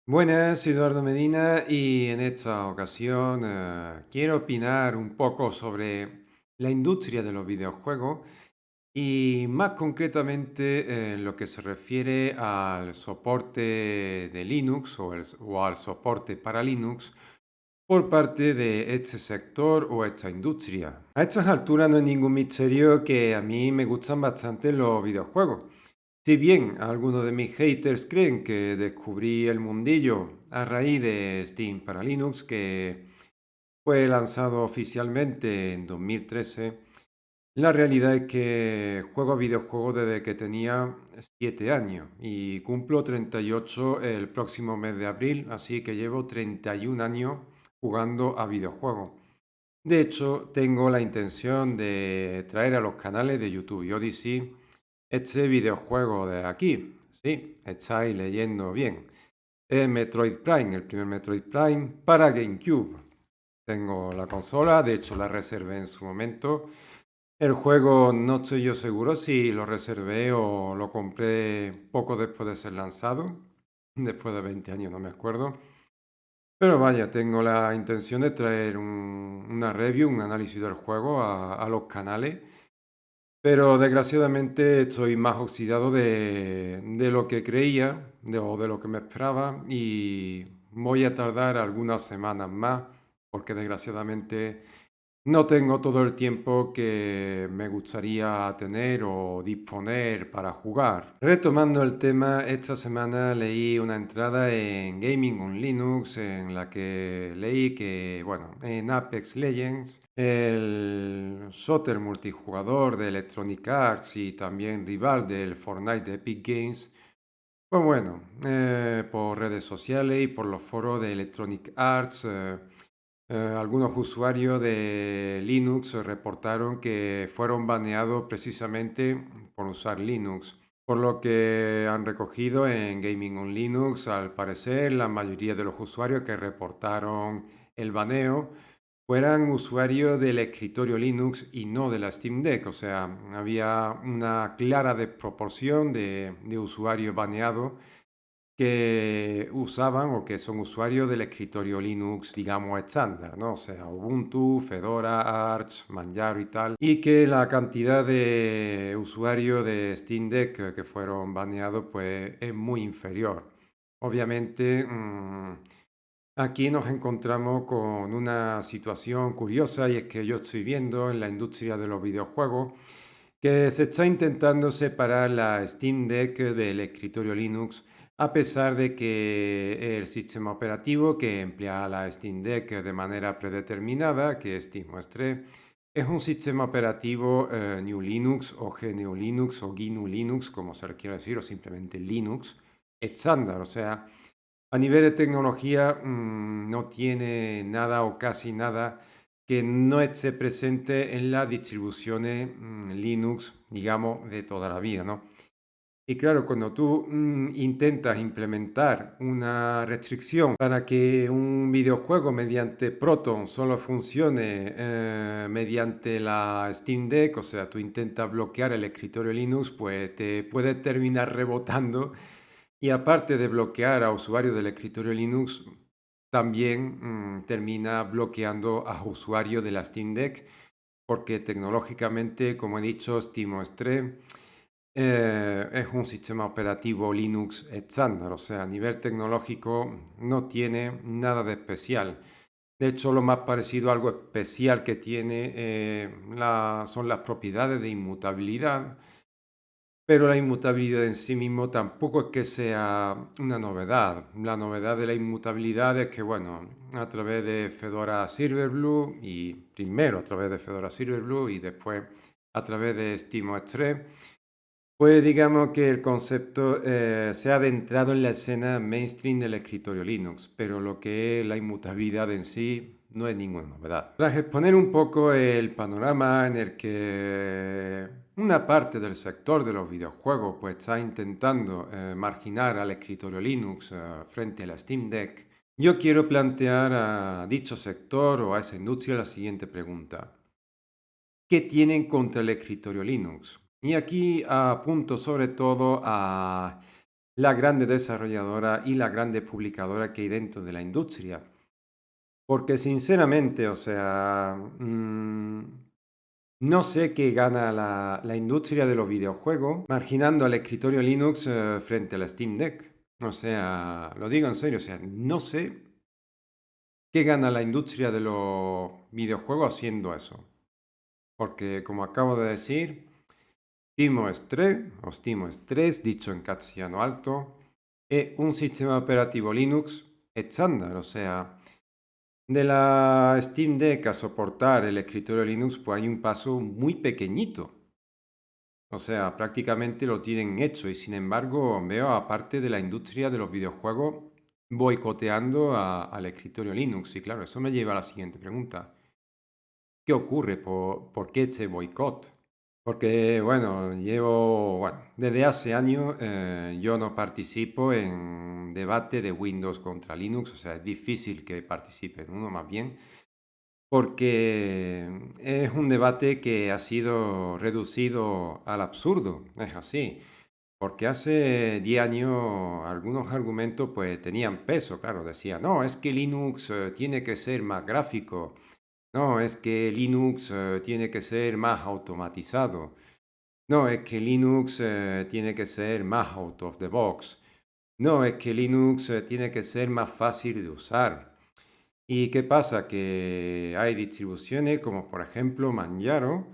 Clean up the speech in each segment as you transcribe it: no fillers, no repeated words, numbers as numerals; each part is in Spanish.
Buenas, soy Eduardo Medina y en esta ocasión quiero opinar un poco sobre la industria de los videojuegos y más concretamente en lo que se refiere al soporte de Linux o al soporte para Linux por parte de este sector o esta industria. A estas alturas no es ningún misterio que a mí me gustan bastante los videojuegos. Si bien algunos de mis haters creen que descubrí el mundillo a raíz de Steam para Linux, que fue lanzado oficialmente en 2013, la realidad es que juego a videojuegos desde que tenía 7 años y cumplo 38 el próximo mes de abril, así que llevo 31 años jugando a videojuegos. De hecho, tengo la intención de traer a los canales de YouTube y Odyssey este videojuego de aquí. Sí, estáis leyendo bien. Es Metroid Prime, el primer Metroid Prime para GameCube. Tengo la consola, de hecho la reservé en su momento. El juego no estoy yo seguro si lo reservé o lo compré poco después de ser lanzado. Después de 20 años, no me acuerdo. Pero vaya, tengo la intención de traer una review, un análisis del juego a los canales. Pero desgraciadamente estoy más oxidado de lo que creía o de lo que me esperaba y voy a tardar algunas semanas más porque desgraciadamente no tengo todo el tiempo que me gustaría tener o disponer para jugar. Retomando el tema, esta semana leí una entrada en Gaming on Linux en la que leí que, bueno, en Apex Legends, el shooter multijugador de Electronic Arts y también rival del Fortnite de Epic Games, pues bueno, por redes sociales y por los foros de Electronic Arts, algunos usuarios de Linux reportaron que fueron baneados precisamente por usar Linux, por lo que han recogido en Gaming on Linux, al parecer la mayoría de los usuarios que reportaron el baneo fueran usuarios del escritorio Linux y no de la Steam Deck. O sea, había una clara desproporción de usuarios baneados que usaban o que son usuarios del escritorio Linux, digamos, estándar, ¿no? O sea, Ubuntu, Fedora, Arch, Manjaro y tal. Y que la cantidad de usuarios de Steam Deck que fueron baneados, pues es muy inferior. Obviamente, aquí nos encontramos con una situación curiosa y es que yo estoy viendo en la industria de los videojuegos que se está intentando separar la Steam Deck del escritorio Linux, a pesar de que el sistema operativo que emplea la Steam Deck de manera predeterminada, que es SteamOS 3, es un sistema operativo New Linux o GNU Linux o GNU Linux, como se le quiera decir, o simplemente Linux estándar. O sea, a nivel de tecnología, no tiene nada o casi nada que no esté presente en las distribuciones Linux, digamos, de toda la vida, ¿no? Y claro, cuando tú intentas implementar una restricción para que un videojuego mediante Proton solo funcione mediante la Steam Deck, o sea, tú intentas bloquear el escritorio Linux, pues te puede terminar rebotando y aparte de bloquear a usuarios del escritorio Linux, también termina bloqueando a usuarios de la Steam Deck, porque tecnológicamente, como he dicho, SteamOS 3 es un sistema operativo Linux estándar, o sea, a nivel tecnológico no tiene nada de especial. De hecho, lo más parecido a algo especial que tiene son las propiedades de inmutabilidad, pero la inmutabilidad en sí mismo tampoco es que sea una novedad. La novedad de la inmutabilidad es que, bueno, a través de Fedora Silverblue y primero a través de Fedora Silverblue y después a través de SteamOS 3, pues digamos que el concepto se ha adentrado en la escena mainstream del escritorio Linux, pero lo que es la inmutabilidad en sí no es ninguna novedad. Tras exponer un poco el panorama en el que una parte del sector de los videojuegos pues está intentando marginar al escritorio Linux frente a la Steam Deck, yo quiero plantear a dicho sector o a esa industria la siguiente pregunta. ¿Qué tienen contra el escritorio Linux? Y aquí apunto sobre todo a la grande desarrolladora y la grande publicadora que hay dentro de la industria. Porque sinceramente, o sea, no sé qué gana la industria de los videojuegos marginando al escritorio Linux frente al Steam Deck. O sea, lo digo en serio, o sea, no sé qué gana la industria de los videojuegos haciendo eso. Porque como acabo de decir, SteamOS 3, o SteamOS 3, dicho en castellano alto, es un sistema operativo Linux estándar, o sea, de la Steam Deck a soportar el escritorio Linux, pues hay un paso muy pequeñito. O sea, prácticamente lo tienen hecho y sin embargo veo a parte de la industria de los videojuegos boicoteando al escritorio Linux. Y claro, eso me lleva a la siguiente pregunta. ¿Qué ocurre? ¿Por qué este boicot? Porque, bueno, desde hace años yo no participo en debate de Windows contra Linux, o sea, es difícil que participe en uno más bien, porque es un debate que ha sido reducido al absurdo, es así. Porque hace 10 años algunos argumentos pues tenían peso, claro, decía, no, es que Linux tiene que ser más gráfico, no, es que Linux tiene que ser más automatizado, no, es que Linux tiene que ser más out of the box, no, es que Linux tiene que ser más fácil de usar. ¿Y qué pasa? Que hay distribuciones como por ejemplo Manjaro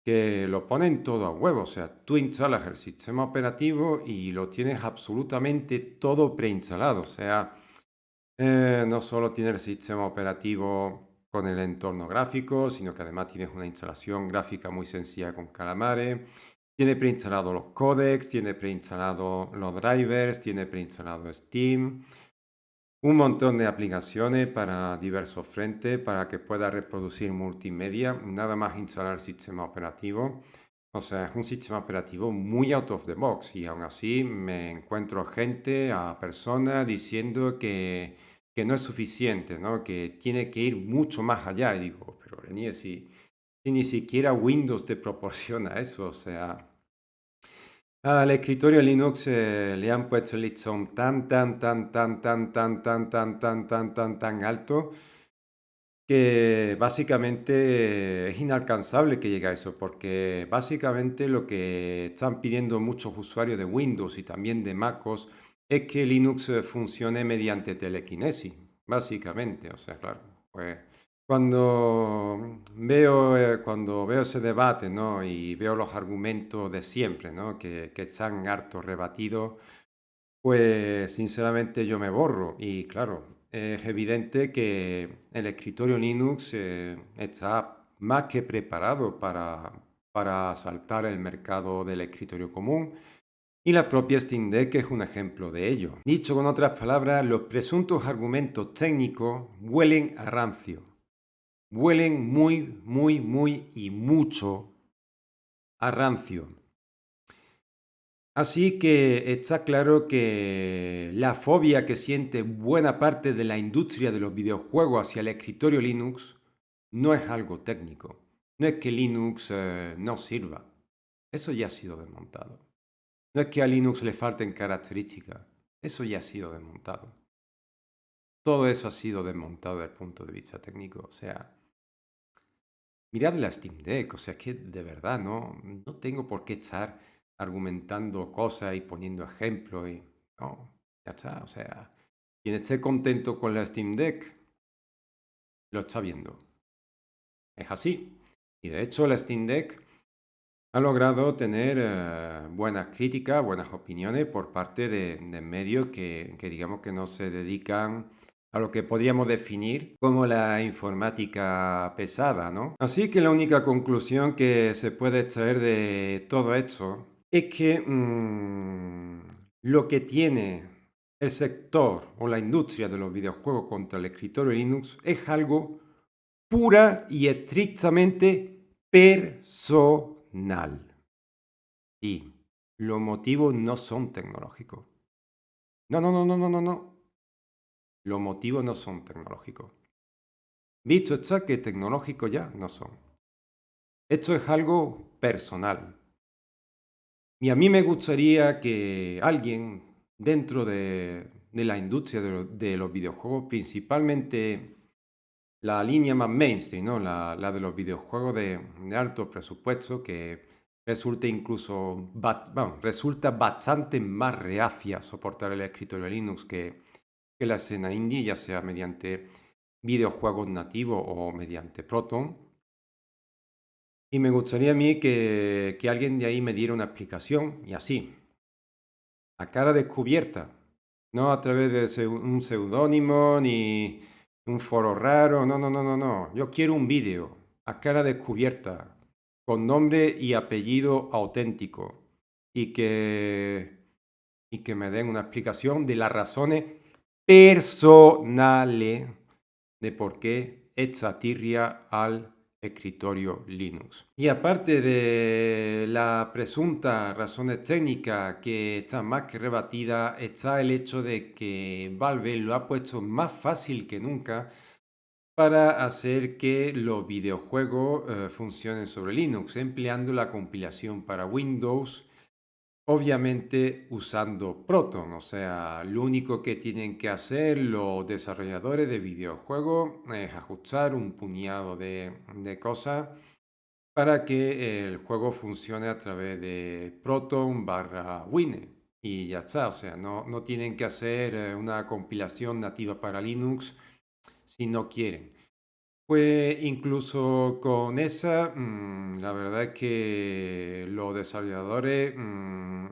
que lo ponen todo a huevo. O sea, tú instalas el sistema operativo y lo tienes absolutamente todo preinstalado. O sea, no solo tiene el sistema operativo con el entorno gráfico, sino que además tienes una instalación gráfica muy sencilla con Calamares. Tiene preinstalado los codecs, tiene preinstalado los drivers, tiene preinstalado Steam. Un montón de aplicaciones para diversos frentes para que pueda reproducir multimedia, nada más instalar el sistema operativo. O sea, es un sistema operativo muy out of the box y aún así me encuentro gente, a personas diciendo que no es suficiente, ¿no? Que tiene que ir mucho más allá. Y digo, pero Renier, si ni siquiera Windows te proporciona eso, o sea... Al escritorio Linux le han puesto el listón tan alto que básicamente es inalcanzable que llegue a eso, porque básicamente lo que están pidiendo muchos usuarios de Windows y también de MacOS es que Linux funcione mediante telequinesis, básicamente. O sea, claro, pues cuando veo ese debate, ¿no? Y veo los argumentos de siempre, ¿no? Que están hartos rebatidos, pues sinceramente yo me borro. Y claro, es evidente que el escritorio Linux está más que preparado para saltar el mercado del escritorio común. Y la propia Steam Deck es un ejemplo de ello. Dicho con otras palabras, los presuntos argumentos técnicos huelen a rancio. Huelen muy, muy, muy y mucho a rancio. Así que está claro que la fobia que siente buena parte de la industria de los videojuegos hacia el escritorio Linux no es algo técnico. No es que Linux no sirva. Eso ya ha sido desmontado. No es que a Linux le falten características. Eso ya ha sido desmontado. Todo eso ha sido desmontado desde el punto de vista técnico. O sea, mirad la Steam Deck, o sea, es que de verdad no tengo por qué estar argumentando cosas y poniendo ejemplos y no, ya está, o sea, quien esté contento con la Steam Deck lo está viendo. Es así. Y de hecho la Steam Deck ha logrado tener buenas críticas, buenas opiniones por parte de medios que digamos que no se dedican a lo que podríamos definir como la informática pesada, ¿no? Así que la única conclusión que se puede extraer de todo esto es que lo que tiene el sector o la industria de los videojuegos contra el escritorio Linux es algo pura y estrictamente personal. Y los motivos no son tecnológicos. No. Los motivos no son tecnológicos. Visto está que tecnológicos ya no son. Esto es algo personal. Y a mí me gustaría que alguien dentro de la industria de los videojuegos, principalmente la línea más mainstream, ¿no? La de los videojuegos de alto presupuesto, que resulta incluso, vamos, resulta bastante más reacia a soportar el escritorio Linux que la escena indie, ya sea mediante videojuegos nativos o mediante Proton. Y me gustaría a mí que alguien de ahí me diera una explicación, y así, a cara descubierta, no a través de un seudónimo ni un foro raro, no, no, no, no, no. Yo quiero un vídeo a cara descubierta, con nombre y apellido auténtico, y que me den una explicación de las razones personales de por qué esta tirria al escritorio Linux. Y aparte de las presuntas razones técnicas que están más que rebatidas, está el hecho de que Valve lo ha puesto más fácil que nunca para hacer que los videojuegos funcionen sobre Linux, empleando la compilación para Windows. Obviamente usando Proton, o sea, lo único que tienen que hacer los desarrolladores de videojuegos es ajustar un puñado de cosas para que el juego funcione a través de Proton barra Wine. Y ya está, o sea, no tienen que hacer una compilación nativa para Linux si no quieren. Pues incluso con esa, la verdad es que los desarrolladores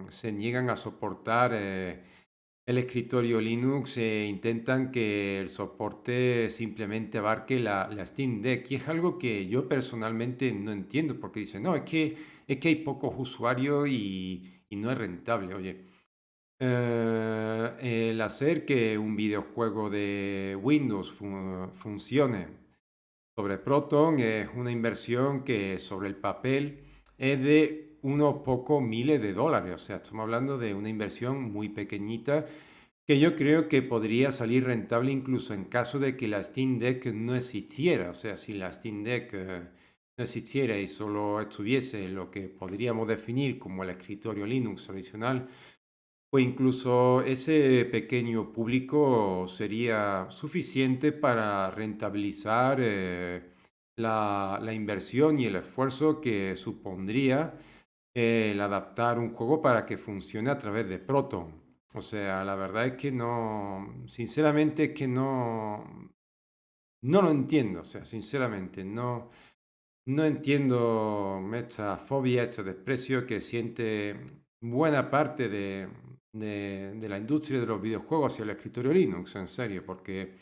se niegan a soportar el escritorio Linux e intentan que el soporte simplemente abarque la Steam Deck. Y es algo que yo personalmente no entiendo porque dicen, no, es que hay pocos usuarios y no es rentable. Oye, el hacer que un videojuego de Windows funcione sobre Proton es una inversión que sobre el papel es de unos pocos miles de dólares. O sea, estamos hablando de una inversión muy pequeñita que yo creo que podría salir rentable incluso en caso de que la Steam Deck no existiera. O sea, si la Steam Deck no existiera y solo estuviese lo que podríamos definir como el escritorio Linux tradicional, o incluso ese pequeño público sería suficiente para rentabilizar la inversión y el esfuerzo que supondría el adaptar un juego para que funcione a través de Proton. O sea, la verdad es que no, sinceramente es que no lo entiendo. O sea, sinceramente no entiendo esta fobia, este desprecio que siente buena parte de la industria de los videojuegos hacia el escritorio Linux, en serio, porque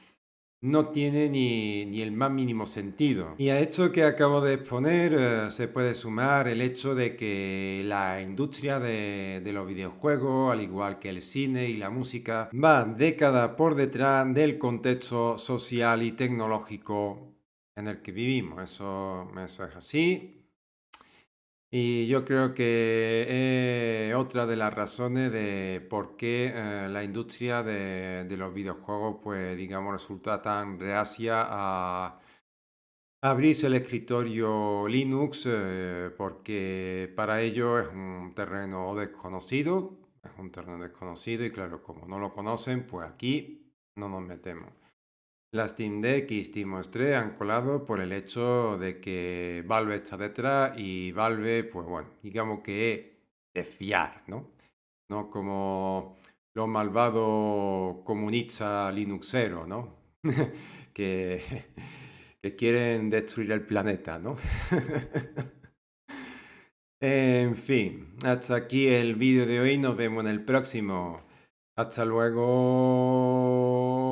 no tiene ni el más mínimo sentido. Y a esto que acabo de exponer se puede sumar el hecho de que la industria de los videojuegos, al igual que el cine y la música, va décadas por detrás del contexto social y tecnológico en el que vivimos. Eso es así. Y yo creo que es otra de las razones de por qué la industria de los videojuegos, pues digamos, resulta tan reacia a abrirse el escritorio Linux, porque para ellos es un terreno desconocido, y claro, como no lo conocen, pues aquí no nos metemos. La Steam Deck y SteamOS 3 han colado por el hecho de que Valve está detrás y Valve, pues bueno, digamos que es de fiar, ¿no? No como los malvados comunistas linuxeros, ¿no? que, que quieren destruir el planeta, ¿no? En fin, hasta aquí el vídeo de hoy, nos vemos en el próximo. Hasta luego.